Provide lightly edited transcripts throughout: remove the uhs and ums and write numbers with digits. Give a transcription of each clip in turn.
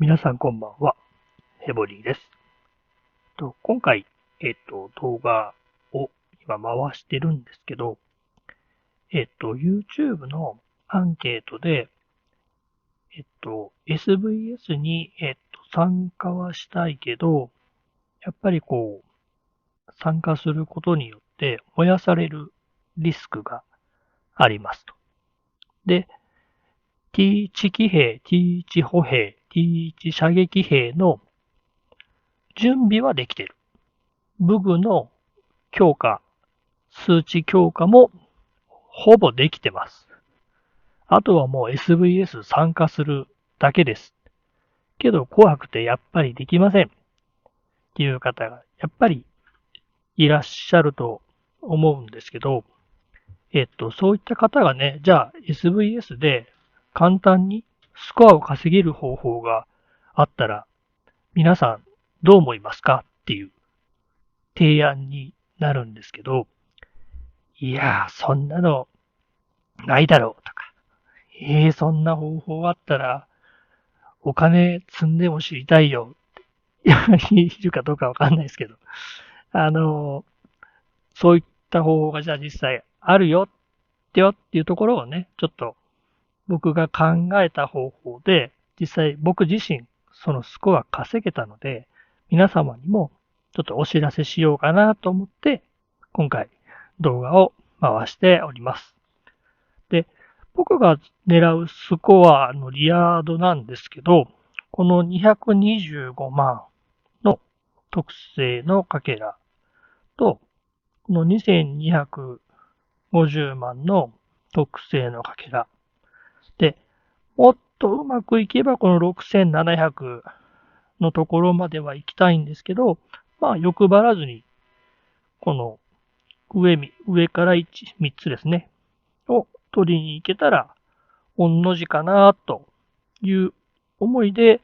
皆さんこんばんは、ヘボリーです。今回、動画を今回してるんですけど、YouTube のアンケートで、SVS に、参加はしたいけど、やっぱり参加することによって燃やされるリスクがありますと。で、T1 騎兵、T1 歩兵、T1 射撃兵の準備はできている。武具の強化、数値強化もほぼできてます。あとはもう SVS 参加するだけです。けど怖くてやっぱりできませんっていう方がやっぱりいらっしゃると思うんですけど、そういった方がね、じゃあ SVS で簡単にスコアを稼げる方法があったら皆さんどう思いますかっていう提案になるんですけど、いやー、そんなのないだろうとか、そんな方法あったらお金積んでも知りたいよ。いるかどうかわかんないですけど。あの、そういった方法がじゃあ実際あるよっていうところをね、ちょっと僕が考えた方法で、実際僕自身そのスコア稼げたので、皆様にもちょっとお知らせしようかなと思って、今回動画を回しております。で、僕が狙うスコアのリヤードなんですけど、この225万の特性のかけらと、この2250万の特性のかけら。で、もっとうまくいけばこの6700のところまでは行きたいんですけど、まあ欲張らずに、この上から3つですね、を取りに行けたら、御の字かなという思いで、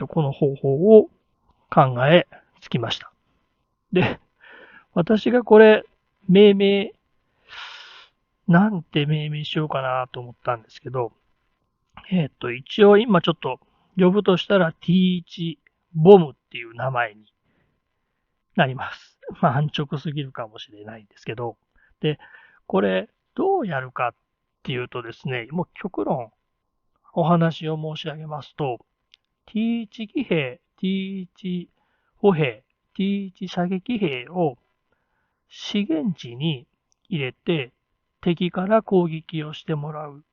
この方法を考えつきました。で、私がこれ、命名、なんて命名しようかなと思ったんですけど、一応今ちょっと呼ぶとしたら T1 ボムっていう名前になります。まあ安直すぎるかもしれないんですけど、で、これどうやるかっていうとですね、もう極論お話を申し上げますと、T1 騎兵、T1 歩兵、T1 射撃兵を資源地に入れて敵から攻撃をしてもらう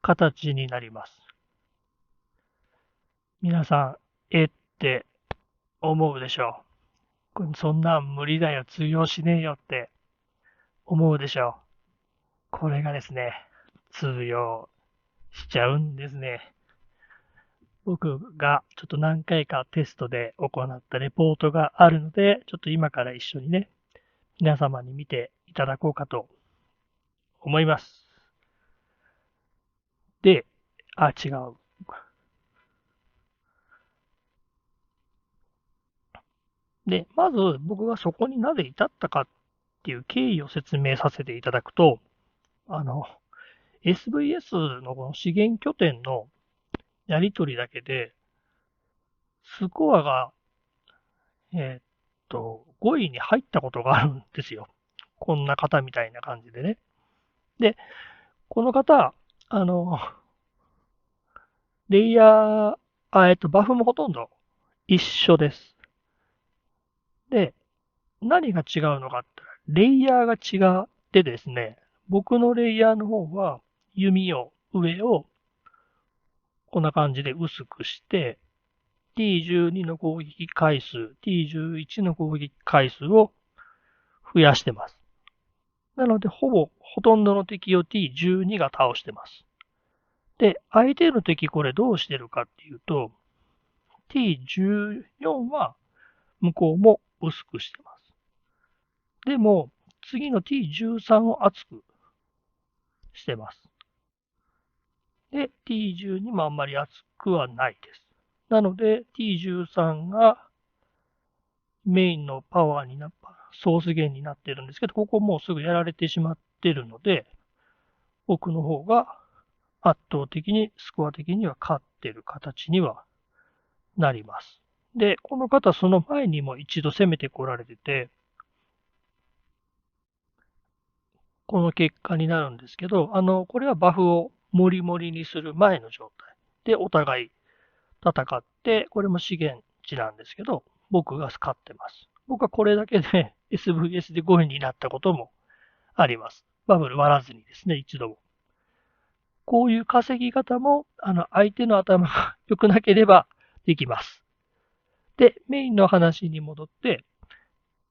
形になります。皆さん、って思うでしょう。そんなん無理だよ、通用しねえよって思うでしょう。これがですね、通用しちゃうんですね。僕がちょっと何回かテストで行ったレポートがあるので、ちょっと今から一緒にね、皆様に見ていただこうかと思います。で、違う。で、まず僕がそこになぜ至ったかっていう経緯を説明させていただくと、あの、SVS のこの資源拠点のやり取りだけで、スコアが、5位に入ったことがあるんですよ。こんな方みたいな感じでね。で、この方、あの、レイヤー、バフもほとんど一緒です。で、何が違うのかって、レイヤーが違ってですね、僕のレイヤーの方は、上をこんな感じで薄くして、T12 の攻撃回数、T11 の攻撃回数を増やしてます。なので、ほとんどの敵を T12 が倒してます。で、相手の敵これどうしてるかっていうと、T14 は向こうも薄くしてます。でも、次の T13 を厚くしてます。で、T12 もあんまり厚くはないです。なので、T13 がメインのパワーになった、ソース源になってるんですけど、ここもうすぐやられてしまってるので、僕の方が圧倒的にスコア的には勝っっている形にはなります。で、この方その前にも一度攻めてこられてて、この結果になるんですけど、これはバフをモリモリにする前の状態でお互い戦って、これも資源値なんですけど、僕が勝ってます。僕はこれだけで SVS で5位になったこともあります。バブル割らずにですね、一度も。こういう稼ぎ方も、相手の頭が良くなければできます。で、メインの話に戻って、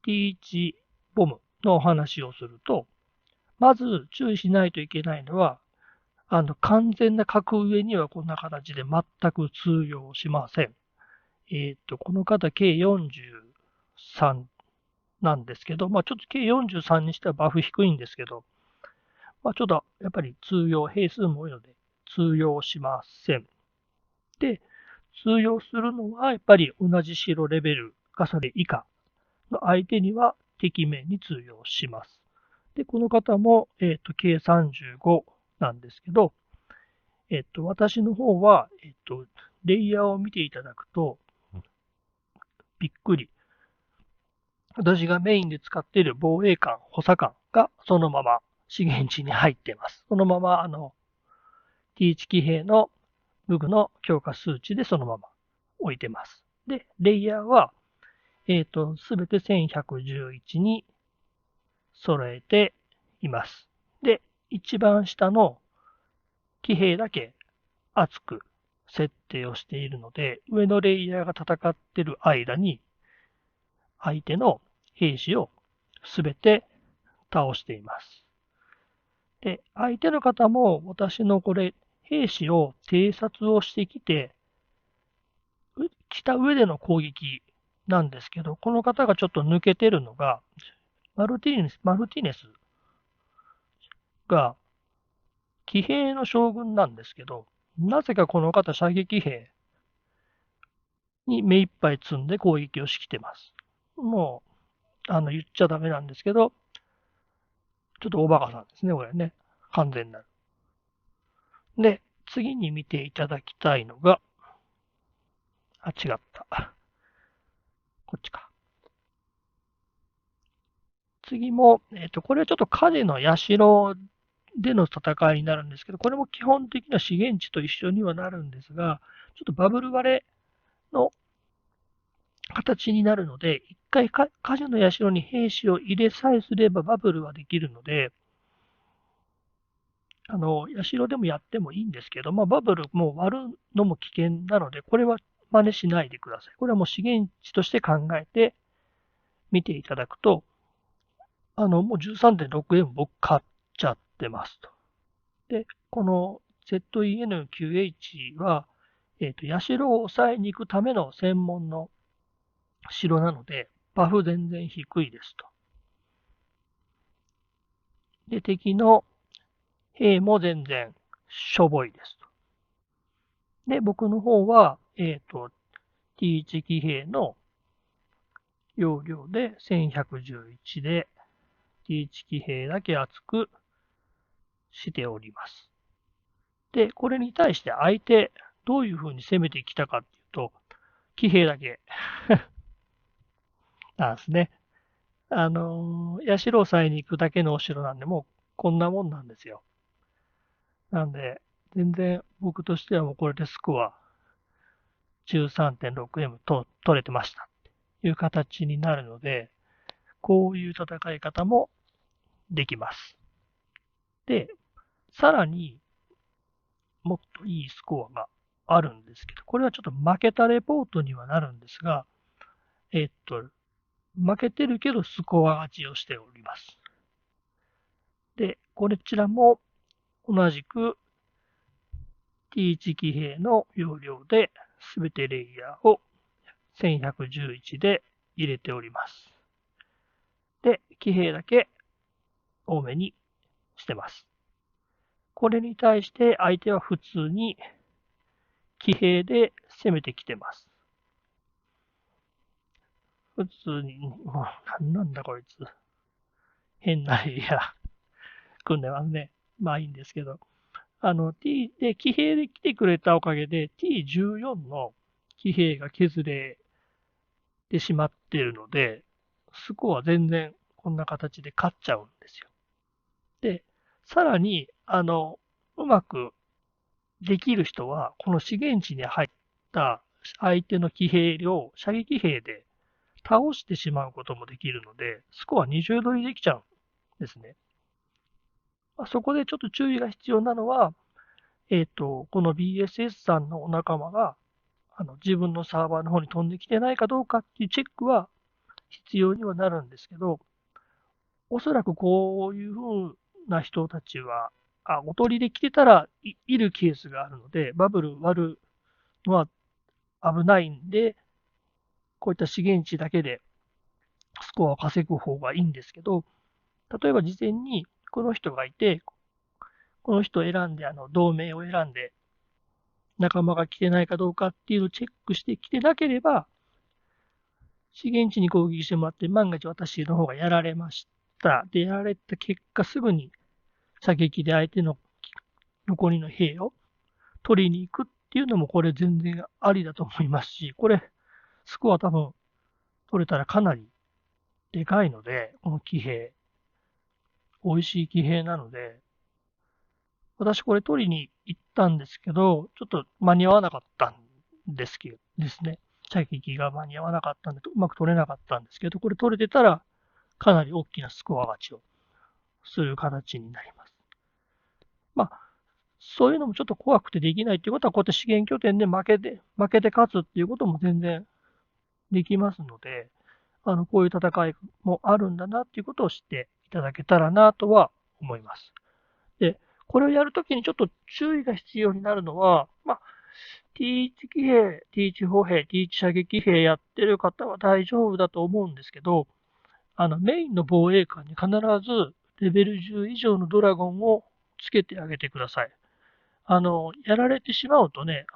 T1 ボムのお話をすると、まず注意しないといけないのは、完全な格上にはこんな形で全く通用しません。この方計43なんですけど、ちょっと計43にしてはバフ低いんですけど、ちょっとやっぱり通用、兵数も多いので通用しません。で、通用するのはやっぱり同じ城レベルかそれ以下の相手には敵面に通用します。で、この方も、計35なんですけど、私の方は、レイヤーを見ていただくと、びっくり。私がメインで使っている防衛艦、補佐艦がそのまま資源地に入っています。そのまま、T1 騎兵の武具の強化数値でそのまま置いてます。で、レイヤーは、すべて1111に揃えています。で、一番下の騎兵だけ厚く設定をしているので、上のレイヤーが戦っている間に相手の兵士をすべて倒しています。で、相手の方も私のこれ、兵士を偵察をしてきて、来た上での攻撃なんですけど、この方がちょっと抜けてるのが、マルティネスが騎兵の将軍なんですけど、なぜかこの方射撃兵に目いっぱい積んで攻撃をしてきてます。もう、言っちゃダメなんですけど、ちょっとおバカさんですね、これね。完全なる。で、次に見ていただきたいのが、違った。こっちか。次も、これはちょっと火事の社での戦いになるんですけど、これも基本的な資源地と一緒にはなるんですが、ちょっとバブル割れの形になるので、一回火事の社に兵士を入れさえすればバブルはできるので、社でもやってもいいんですけど、バブルも割るのも危険なので、これは真似しないでください。これはもう資源地として考えて見ていただくと、もう 13.6M 僕買っちゃってますと。で、この ZEN9H は、社を抑えに行くための専門の城なので、バフ全然低いですと。で、敵の兵も全然しょぼいですと。で、僕の方は、T1 騎兵の容量で1111で、T1 騎兵だけ厚くしております。で、これに対して相手、どういう風に攻めてきたかっていうと、騎兵だけなんですね。社を抑えに行くだけのお城なんで、もうこんなもんなんですよ。なんで、全然僕としてはもうこれでスコア 13.6M と取れてましたっていう形になるので、こういう戦い方もできます。で、さらにもっといいスコアがあるんですけど、これはちょっと負けたレポートにはなるんですが、えっと、負けてるけどスコア勝ちをしております。で、こちらも同じく T1 騎兵の容量で全てレイヤーを1111で入れております。で、騎兵だけ多めにしてます。これに対して相手は普通に騎兵で攻めてきてます。普通に、もう、なんだこいつ。変なレイヤー組んでますね。まあいいんですけど。騎兵で来てくれたおかげで T14 の騎兵が削れてしまっているので、スコア全然こんな形で勝っちゃうんですよ。で、さらに、うまくできる人は、この資源地に入った相手の騎兵を射撃兵で倒してしまうこともできるので、スコア20度にできちゃうんですね。そこでちょっと注意が必要なのは、この BSS さんのお仲間が、自分のサーバーの方に飛んできてないかどうかっていうチェックは必要にはなるんですけど、おそらくこういうふうな人たちは、おとりで来てたらいるケースがあるので、バブル割るのは危ないんで、こういった資源地だけでスコアを稼ぐ方がいいんですけど、例えば事前にこの人がいて、この人を選んで、同盟を選んで、仲間が来てないかどうかっていうのをチェックしてきてなければ、資源地に攻撃してもらって、万が一私の方がやられました。で、やられた結果、すぐに射撃で相手の残りの兵を取りに行くっていうのも、これ全然ありだと思いますし、これ、スコア多分取れたらかなりでかいので、この騎兵、美味しい騎兵なので、私これ取りに行ったんですけど、ちょっと間に合わなかったんですね。射撃が間に合わなかったんで、うまく取れなかったんですけど、これ取れてたら、かなり大きなスコア勝ちをする形になります。まあ、そういうのもちょっと怖くてできないっていうことは、こうやって資源拠点で負けて勝つっていうことも全然できますので、こういう戦いもあるんだなっていうことを知っていただけたらなとは思います。で、これをやるときにちょっと注意が必要になるのは、T1 騎兵、T1 歩兵、T1 射撃兵やってる方は大丈夫だと思うんですけど、メインの防衛官に必ずレベル10以上のドラゴンをつけてあげてください。やられてしまうとね、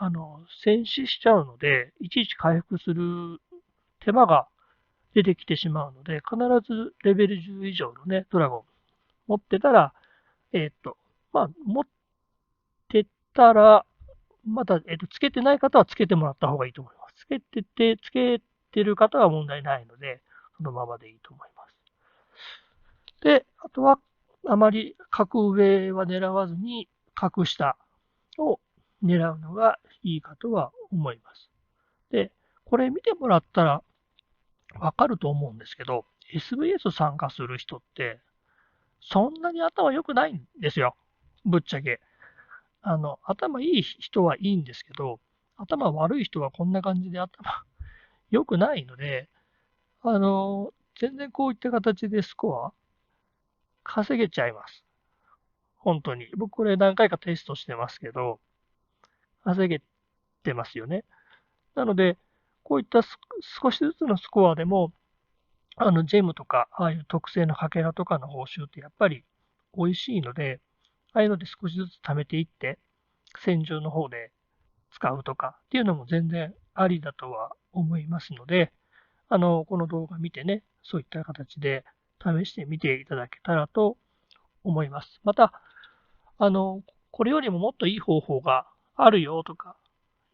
戦死しちゃうので、いちいち回復する手間が出てきてしまうので、必ずレベル10以上のね、ドラゴン持ってたら、持ってたら、また、つけてない方はつけてもらった方がいいと思います。つけてる方は問題ないので、そのままでいいと思います。で、あとは、あまり格上は狙わずに、格下を狙うのがいいかとは思います。で、これ見てもらったらわかると思うんですけど、SBS 参加する人って、そんなに頭良くないんですよ。ぶっちゃけ。頭いい人はいいんですけど、頭悪い人はこんな感じで頭良くないので、全然こういった形でスコア稼げちゃいます。本当に。僕これ何回かテストしてますけど、稼げてますよね。なので、こういった少しずつのスコアでも、ジェムとか、ああいう特製のかけらとかの報酬ってやっぱり美味しいので、ああいうので少しずつ貯めていって、戦場の方で使うとかっていうのも全然ありだとは思いますので、この動画見てね、そういった形で試してみていただけたらと思います。また、これよりももっといい方法があるよとか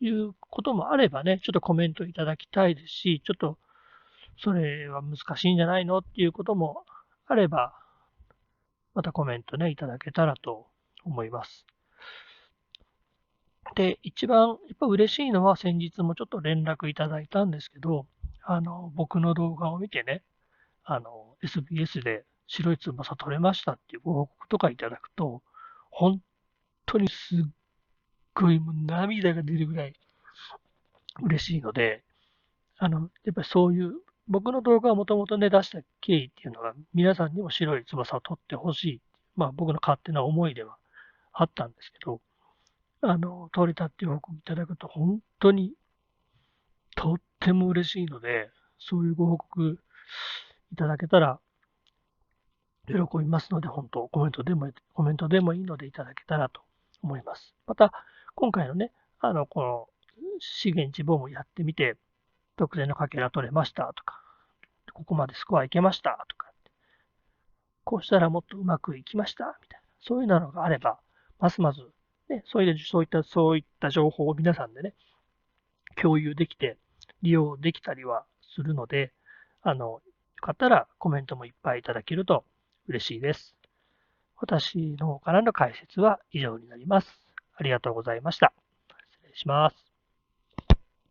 いうこともあればね、ちょっとコメントいただきたいですし、ちょっとそれは難しいんじゃないのっていうこともあれば、またコメントね、いただけたらと思います。で、一番やっぱ嬉しいのは先日もちょっと連絡いただいたんですけど、僕の動画を見てね、SBS で白い翼取れましたっていうご報告とかいただくと、本当にすっごいもう涙が出るぐらい嬉しいので、やっぱりそういう、僕の動画をもともとね、出した経緯っていうのが、皆さんにも白い翼を取ってほしい。まあ僕の勝手な思いではあったんですけど、取れたっていう報告いただくと、本当にとっても嬉しいので、そういうご報告いただけたら喜びますので、本当、コメントでもいいのでいただけたらと思います。また、今回のね、この資源地ボムやってみて、特定のかけら取れましたとか、ここまでスコアいけましたとか、こうしたらもっとうまくいきましたみたいな、そういうのがあれば、ますますね、そういった情報を皆さんでね、共有できて、利用できたりはするので、よかったらコメントもいっぱいいただけると嬉しいです。私の方からの解説は以上になります。ありがとうございました。失礼します。